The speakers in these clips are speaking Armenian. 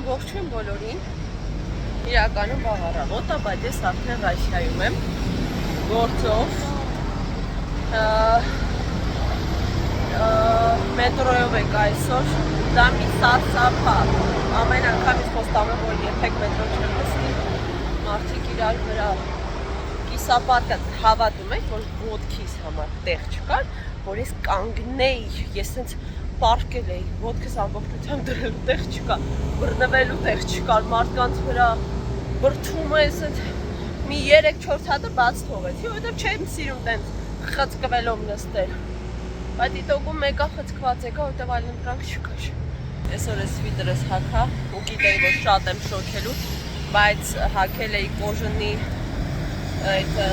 ողջույն բոլորին։ Իրականում վաղ առավոտ է, բայց ես արդեն Ռասիայում եմ գործով մետրոյով եք այսօր, դա մի սարսափ է, ամեն անգամ ես խոստանում եմ, որ երբեք մետրո չեմ նստի, մարդիկ իրար վրա կիսապատկած հավատում եք, որ ոտքիս համար տեղ չկար, որ ես կանգնեի, ես սենց պարկել էի, ոտքս ամբողջությամբ դրելու տեղ չկա, բռնվելու տեղ չկար, մարդկանց վրա բրդում է, սենց մի 3-4 հատը բաց թողեցի, որովհետև չեմ սիրում տենց խցկվելով նստել, բայց դիտողում մեկա խցկված եկա, որովհետև այլ ընտրանք չկար։ Այսօր ես սվիտրս հագա, ու գիտեի, որ շատ եմ շոքելու, բայց հագել էի կոժնի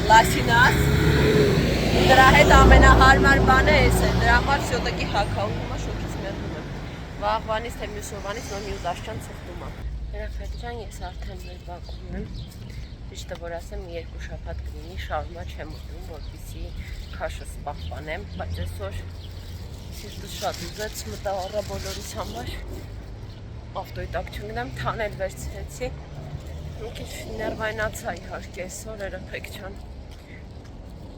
լասինաս, դրա հետ ամենահարմար բանը էս է, դրա համար սյոտակի հագա, ու հիմա շոքից մերնում եմ։ Վաղվանից թե մյուս օրվանից նոր մյուս աշճան ծխտում եմ։ Երեխեքջան, ես արդեն մեր բակում եմ, ճիշտը որ ասեմ, մի 2 շաբաթ կլինի, շարունա չեմ ուտում, որպեսզի քաշս պահպանեմ, բայց այսօր սիրտս շատ ուզեց, մտա առա բոլորիս համար, ավտոյի տակ չընկնեմ, թանել վերցրեցի, մի քիչ ներվայնացա իհարկե այսօր, երեխեք ջան։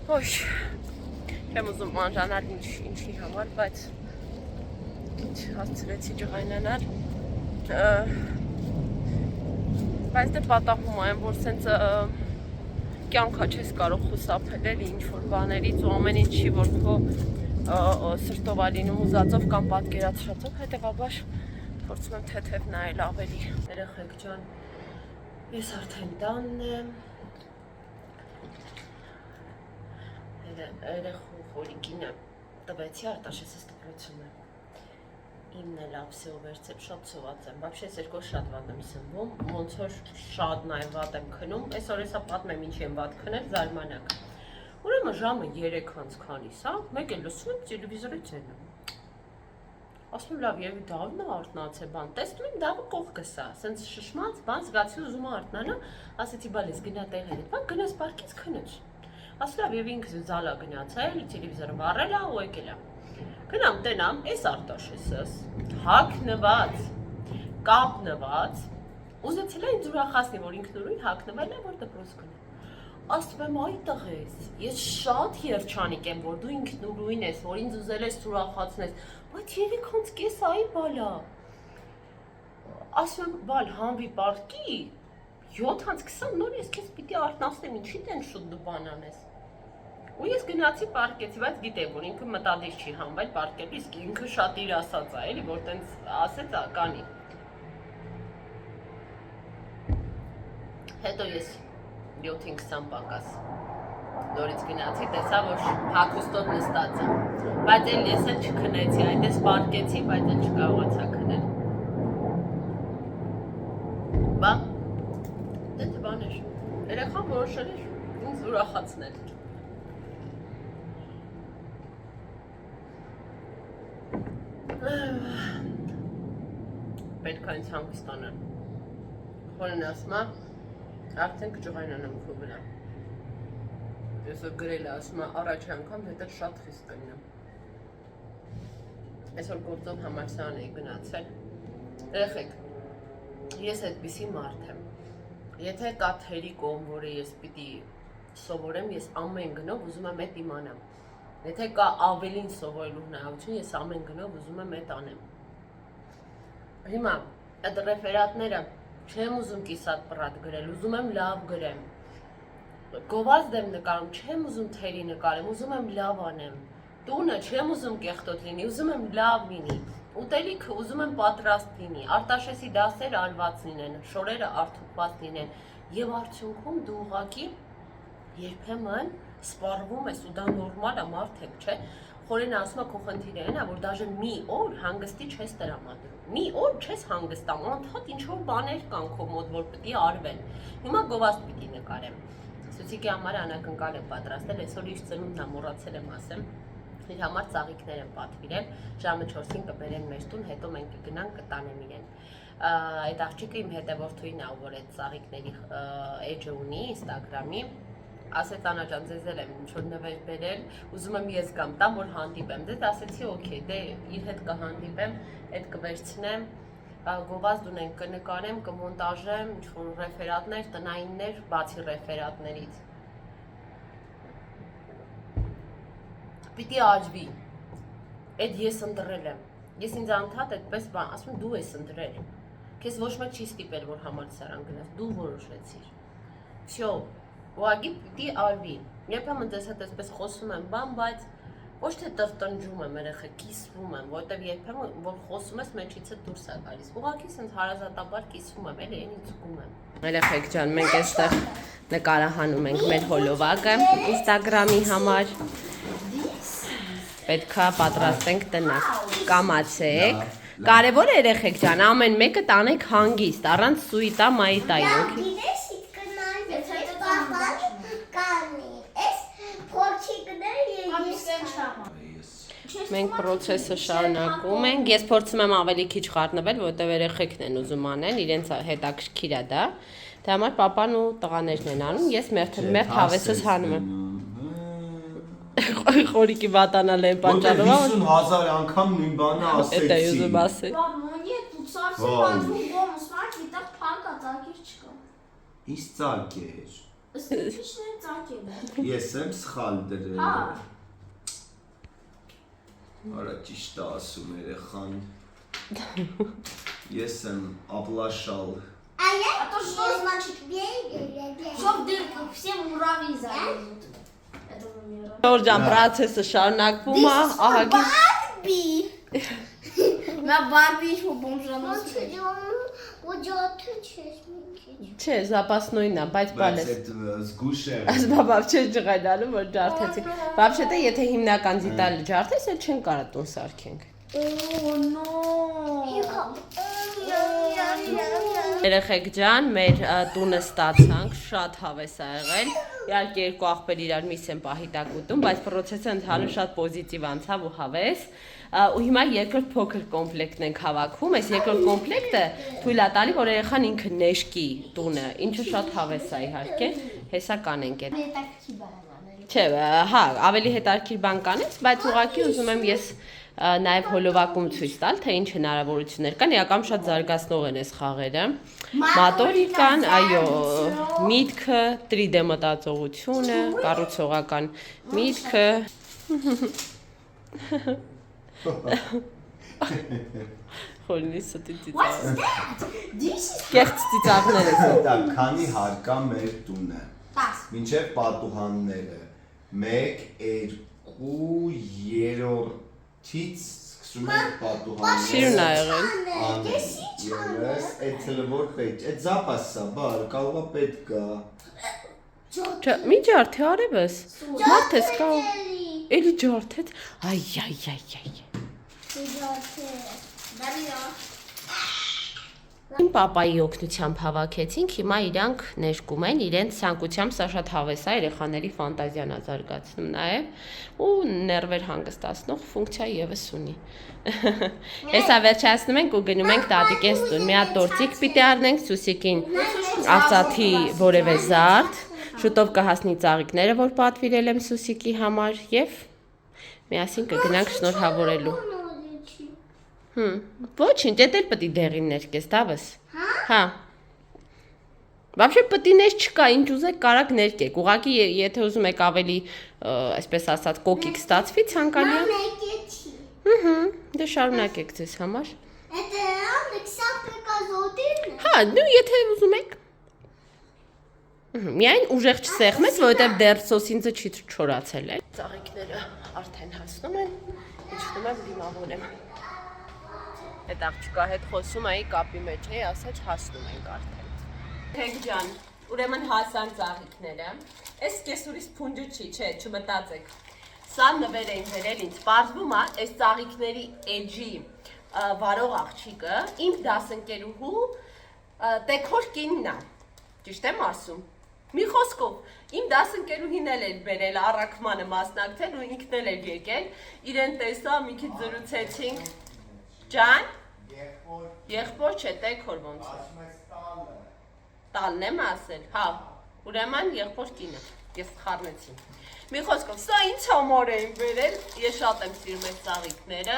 Ոյ, չեմ ուզում մանրանալ ինչի համար, բայց հասցրեցի ջղայնանալ, բայց դե պատահում եմ, որ սենց կյանքա չես կարող խուսափել էլի ինչ-որ բաներից ու ամեն ինչի, որ քո սրտով ալինում ուզածով կամ պատկերացրածով, հետևաբար փորձում եմ թեթև նայել ավելի։ Երեխեք ջան, ես արդեն տանն եմ, երեխու խորիկինը տվեցի, Արտաշեսս դպրոցում եմ, իմն էլ ապսեով վերցեպ շատ սոված եմ, բաբշե ես երկու շատ վատ եմ սնվում, ոնց որ շատ նաև վատ եմ քնում, այսօր եսա պատմեմ ինչի եմ վատ քնել, զարմանակ։ Ուրեմն ժամը 3:00 քանիս, մեկ էլ լսում եմ տելևիզորի ձայնը։ Ասում եմ լավ, եւի դավն է արթնացե բան, տեսնում եմ դավը կողքս է, սենց շշմած բան զգացի ուզում եմ արթնանա, ասեցի բալես գնա տեղի հետ, բան գնաս պարկից քնեց։ Ասում եմ եւ ինքս զալա գնացել, տելևիզորը վառել է ու եկել է։ Գնամ տենամ, էս Արտաշեսս, հագնված, կապնված, ուզեցել է ինձ ուրախացնի, որ ինքնուրույն հագնվել է, որ դպրոց գնա։ Ասում եմ այ տղես, ես շատ երջանիկ եմ, որ դու ինքնուրույն ես, որ ինձ ուզել ես ուրախացնես, բայց 3:30 այ բալա։ Ասում եմ, բալ հանվի պարկի, 7:20 նոր ես քեզ պիտի արթնացնեմ, ինչի տեն շուտ դու բան անես։ Ու ես գնացի պարկեցի, բայց գիտեմ, որ ինքը մտադիր չի հանվել պարկել, իսկ ինքը շատ իր ասած է, էլի, որ տենց ասեց կանի։ Հետո ես 7:20 պակաս նորից գնացի, տեսա, որ հագուստով նստած եմ, բայց էլ ես էլ չքնեցի, այդպես պարկեցի, բայց էլ չկարողացա քնել։ Բա, դե բան էր, երեխան որոշել էր ինձ ուրախացնել։ Պետք է ինձ հանգստանալ։ Խորեն ասում է, արդեն կջղայնանամ քո վրա։ Այսօր գրել է, ասում է, առաջի անգամ հետդ շատ խիստ կնեմ։ Այսօր գործով համալսարան էի գնացել։ Երեխեք, ես այդպիսի մարդ եմ։ Եթե կա թերի կողմ, որը ես պիտի սովորեմ, ես ամեն գնով ուզում եմ այդ իմանամ։ Եթե կա ավելին սովորելու հնարավորություն, ես ամեն գնով ուզում եմ այդ անեմ։ Հիմա, այդ ռեֆերատները չեմ ուզում կիսատ պռատ գրել, ուզում եմ լավ գրեմ։ Գովազդ եմ նկարում, չեմ ուզում թերի նկարեմ, ուզում եմ լավ անեմ։ Տունը չեմ ուզում կեղտոտ լինի, ուզում եմ լավ լինի։ Ուտելիքը ուզում եմ պատրաստ լինի, Արտաշեսի դասերը արված լինեն, շորերը արդուկված լինեն։ Եվ արդյունքում դու ուղղակի երբեմն սպառվում ես ու դա նորմալ է, մարդ եք, չէ։ Խորենը ասում է քո խնդիրը այն է, որ դաժե մի օր հանգստի չես տրամադրում։ Մի օր չես հանգստանում, անդադ ինչ-որ բաներ կան քո մոտ, որ պետք է արվեն։ Հիմա գովազդ պիտի նկարեմ։ Սուսիկի համար անակնկալ եմ պատրաստել, այսօր իր ծնունդն է, մոռացել եմ ասեմ։ Իր համար ծաղիկներ եմ պատվիրել, ժամը 4-ին կբերեն մեր տուն, հետո մենք կգնանք կտանեմ իրեն։ Այդ աղջիկը իմ հետևորդուին է, որ այդ ծաղիկների էջը ունի Instagram-ի, ասեց Անա ջան, ձեզ էլ եմ ինչ-որ նվեր բերել, ուզում եմ ես գամ տամ, որ հանդիպեմ, դե ասեցի օքեյ, դե իր հետ կհանդիպեմ, այդ կվերցնեմ, գովազդ ունենք, կնկարեմ, կմոնտաժեմ, ինչ-որ ռեֆերատներ, տնայիններ, բացի ռեֆերատներից։ Պիտի աճվի, էդ ես ընտրել եմ, ես ինձ անդհատ այդպես բան, ասում եմ դու ես ընտրել, քեզ ոչ մեկ չի ստիպել, որ համալսարան գնաս, դու որոշեցիր, վсё, ուղղակի պիտի արվի, երբեմն դες հետ այսպես խոսում եմ բան, բայց ոչ թե տրտնջում եմ երեխեք, կիսվում եմ, որտեվ երբեմն որ խոսում ես մեջիցդ դուրս է գալիս, ուղղակի սենց հարազատաբար կիսվում եմ, էլի էնի ցկում եմ։ Երեխեք ջան, մենք այստեղ նկարահանում ենք մեր հոլովակը Instagram-ի համար։ Պետքա պատրաստենք տնակ, կամացեք, կարևոր է երեխեք ջան, ամեն մեկը տանեք հանգիստ, առանց սուիտա մայիտայի, օքեյ։ Մենք պրոցեսը շարունակում ենք, ես փորձում եմ ավելի քիչ խառնվել, որտեղ երեխեքն են ուզում անեն, իրենց հետաքրքիր է դա, դրա համար պապան ու տղաներն են անում, ես մերթ հավեսս հանում եմ։ Խորիկի վատանալ են պատճառով։ 50,000 անգամ նույն բանը ասեցի։ Էդ է ուզում ասել։ Բաբոնի դու ծարսի պատրում գոմս մարդ դիտակ փակա ծակիր չկա։ Իս ծակեր։ Ստիպիշներ ծակել։ Ես եմ սխալ դրել։ Հա։ Արա ճիշտ է ասում երեխան։ Ես եմ աբլաշալ։ А что значит бей? Чтоб дырка всем муравьи залезут. Ժորժան պրոցեսը շարունակվում է, ահագին։ Նա Բարբի ինչ բոմժանոց։ Չէ, զապասնույնն է, բայց բալես։ Բայց այդ զգուշ է։ Այս բաբավ չէ ջղայնալու, որ ջարդեցի։ Вообще-то, եթե հիմնական դիտալը ջարդես, էլ չեն կարա տուն սարքենք։ Երեխեք ջան, մեր տունը ստացանք, շատ հավես ա եղել, իհարկե երկու աղբեր իրար միս են պահիտակ ուտում, բայց պրոցեսը ընդհանուր շատ պոզիտիվ անցավ ու հավես, ու հիմա երկրորդ փոքր կոմպլեկտն ենք հավաքում, այս երկրորդ կոմպլեկտը թույլ է տալի, որ երեխան ինքը նեշկի տունը, ինչը շատ հավես է իհարկե, հեսա կանենք այդ։ Չէ, հա, ավելի հետաքրքիր բան կանես, բայց ուղղակի ուզում եմ ես նաև հոլովակում ցույց տալ, թե ինչ հնարավորություններ կան, իրական շատ զարգացնող են այս խաղերը։ Մատորիկան, այո, միտքը, 3D մտածողությունը, կառուցողական միտքը։ Խորնի ստի ծիծաղ։ Կեղծ ծիծաղներ ես։ Դա քանի հարկա մեր տունը։ 10 Մինչև պատուհանները 1, 2, 3-ից սկսում ենք պատուհանները։ Սիրուն ա եղել։ Ես այդ որ պետք, այդ զապասա, բար, կարող է պետք է։ Չէ, մի ջարդի արևս։ Մարդ ես կա։ Էլի ջարդեց։ Այ։ Իմ պապայի օգնությամբ հավաքեցինք, հիմա իրանք ներկում են, իրենց ցանկությամբ սա շատ հավես է, երեխաների ֆանտազիան է զարգացնում նաև ու ներվեր հանգստացնող ֆունկցիա եւս ունի։ Հեսա վերջացնում ենք ու գնում ենք տատիկես տուն։ Մի հատ տորտիկ պիտի առնենք Սուսիկին արծաթի որևէ զարդ, շուտով կհասնի ծաղիկները, որ պատվիրել եմ Սուսիկի համար եւ միասին կգնանք շնորհավորելու։ Ոչինչ, դա էլ պետք է դեղին ներկես, դավս։ Հա։ Вообще պետք է նես չկա, ինչ ուզեք կարակ ներկեք։ Ուղղակի եթե ուզում եք ավելի, այսպես ասած, կոկիկ ստացվի, ցանկալի է։ Դե շարունակեք ձեզ համար։ Հա, դու եթե ուզում եք։ Միայն ուժեղ չսեղմես, որովհետև դեռ սոսինձը չի չորացել է։ Ծաղիկները արդեն հասնում են, իջնում եմ դիմավորեմ։ Այդ աղջկա հետ խոսում էի կապի մեջ էի, ասաց հասնում ենք արդեն։ Թեք ջան, ուրեմն հասան ծաղիկները։ Այս կեսուրից փունջը չի, չէ, չմտածեք։ Սա նվեր էին վերել ինձ, պարզվում է, այս ծաղիկների էջի վարող աղջիկը իմ դասընկերուհու տեքոր կինն է, ճիշտ եմ ասում։ Մի խոսքով, իմ դասընկերուհին էլ էր բերել առաքմանը մասնակցել ու ինքն էլ էր եկել, իրեն տեսա, մի քիչ զրուցեցինք։ Ջան, եղբոր չէ, տեքոր ոնց է։ Տալն եմ ասել, հա, ուրեմն եղբոր կինը, ես խառնեցի։ Մի խոսքով, սա ինձ համար էին բերել, ես շատ եմ սիրում այս ծաղիկները,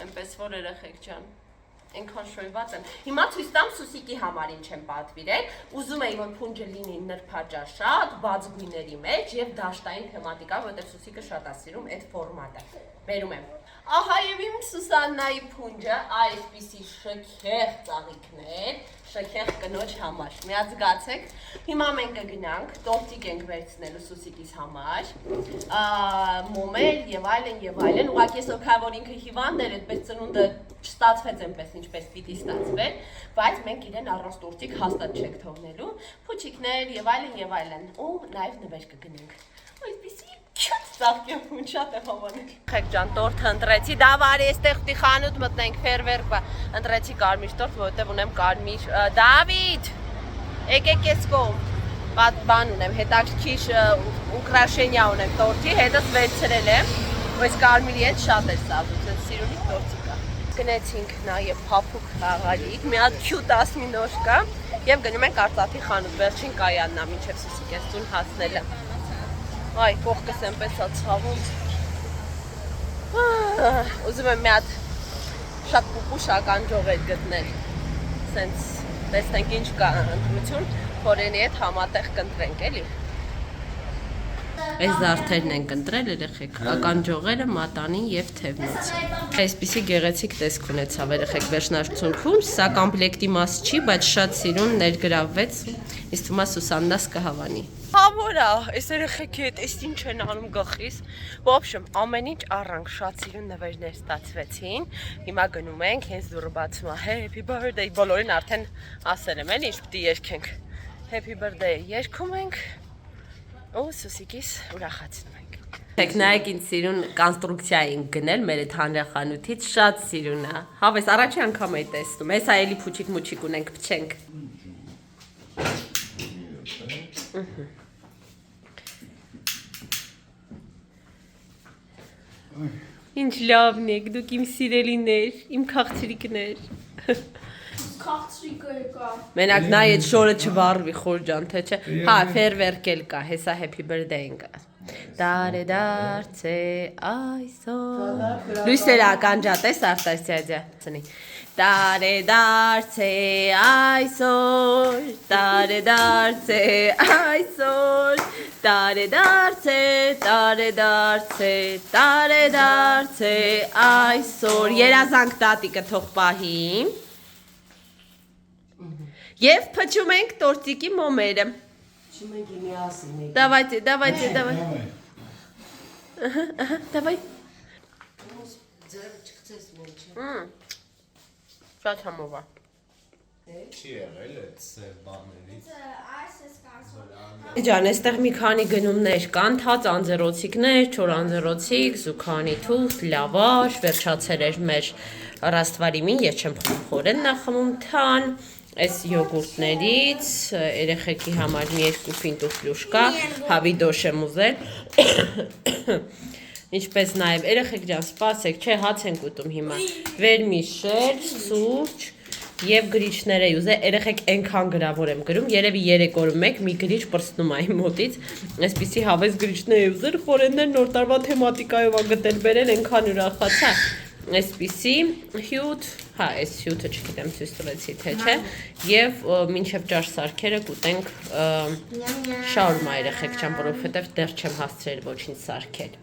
այնպես որ երեխեք ջան։ Այնքան շոյված եմ։ Հիմա ցույց տամ Սուսիկի համար ինչ եմ պատվիրել։ Ուզում էի, որ փունջը լինի նրբաճաշատ, բաց գույների մեջ եւ դաշտային թեմատիկա, որովհետեւ Սուսիկը շատ է սիրում այդ ֆորմատը։ Բերում եմ։ Ահա եւ իմ Սուսաննայի փունջը, այսպիսի շքեղ ծաղիկներ, շքեղ կնոջ համար։ Միացգացեք։ Հիմա մենք կգնանք, տորտիկ ենք վերցնելու Սուսիկիս համար։ Մոմել եւ այլն, ուղղակի ես օքա որ ինքը հիվանդ էր, այդպես ծնունդը չստացվեց այնպես ինչպես պիտի ստացվեր, բայց մենք իրեն առանց տորտիկ հաստատ չենք թողնելու, փուչիկներ եւ այլն, ու նաեւ նվեր կգնենք։ Այսպիսի քյութ ծաղկի փունջ շատ է հավանել։ Խեք ջան, տորթը ընտրեցի, դավարի այստեղ ուտի խանութ մտնենք, ֆերվերկ, ընտրեցի կարմիր տորտ, որովհետեւ ունեմ կարմիր։ Դավիթ, եկեք ես կողմ։ Բան ունեմ, հետաքրքիր ուկրաշենիա ունեմ տորտի, հետս վերցրել եմ, բայց կարմիրի հետ շատ է սազում, ցած սիրունի տորտի կա։ Գնեցինք նաև փափուկ խաղալիք, մի հատ քյութ ասմինոջ կա եւ գնում ենք Արցախի խանութ, վերջին կայանն է, մինչեւ Սուսիկես տուն հասնելը։ Այ, կողքս այնպես է ցավում։ Ուզում եմ մի հատ շատ պուպուշ ականջողեր գտնել։ Սենց տեսնենք ինչ կա ընտրություն, փորենի հետ համատեղ կընտրենք, էլի։ Այս զարդերն ենք ընտրել երեխեք, ականջողերը, մատանին եւ թևնոցը։ Այսպիսի գեղեցիկ տեսք ունեցավ երեխեք վերջնարդյունքում, սա կոմպլեկտի մաս չի, բայց շատ սիրուն ներգրավվեց, ինձ թվում է Սուսաննաս կհավանի։ Հավորա, այս երեխեքի հետ էս ինչ են անում գլխիս։ Ոբշեմ, ամեն ինչ առանք շատ սիրուն նվերներ ստացվեցին։ Հիմա գնում ենք, հենց դուրը բացում է Happy birthday, բոլորին արդեն ասել եմ, էլի ինչ պիտի երգենք։ Happy birthday երգում ենք։ Ու Սուսիկիս ուրախացնում ենք։ Եք նայեք ինձ սիրուն կոնստրուկցիա ենք գնել մեր այդ հանրախանութից, շատ սիրուն է։ Հավես առաջի անգամ էի տեսնում։ Հեսա էլի փուչիկ ունենք, փչենք։ Ինչ լավն եք, դուք իմ սիրելիներ, իմ քաղցրիկներ։ Քաղցրիկը եկա։ Մենակ նայ այդ շորը չվառվի խոր ջան, թե չէ։ Հա, ֆերվերկ էլ կա, հեսա happy birthday-ին կա։ Դարե դարձե այսօր։ Լույսերը ականջատես Արտասիադյա։ Դարե դարձե այսօր, դարե դարձե այսօր, դարե դարձե, դարե դարձե, դարե դարձե այսօր։ Երազանք տատիկը թող պահի։ Եվ փչում ենք տորտիկի մոմերը։ Փչում ենք միասին։ Давайте։ Давай։ Ձեր չկցես ոչ։ Շատ համով է։ Չի եղել այդ սև բաներից։ Այս էս կարծում։ Ջան, այստեղ մի քանի գնումներ կան, թաց անձեռոցիկներ, չոր անձեռոցիկ, զուգանի թուղթ, լավաշ, վերջացել էր մեր ռաստվարիմին, ես չեմ խորեն նախմում թան, այս յոգուրտներից, երեխեքի համար մի երկու պինտու ֆլյուշկա, հավիդոշ եմ ուզել, ինչպես նաև երեխեք ջան, սպասեք, չէ հաց ենք ուտում հիմա, վերմիշել, սուրճ, Եվ գրիչներ էի ուզել, երեխեք այնքան գրավոր եմ գրում, երևի 3 օրը մեկ մի գրիչ պրծնում է իմ մոտից, այսպիսի հավես գրիչներ էի ուզել, խորեններ նոր տարվա թեմատիկայով անգտել բերել, այնքան ուրախացա, այսպիսի հյութ, հա, այս հյութը չգիտեմ ցույց տվեցի թե չէ, եւ մինչեւ ճաշ սարքերը կուտենք շաուրմա երեխեք ջան, որովհետեւ դեռ չեմ հասցրել ոչինչ սարքել։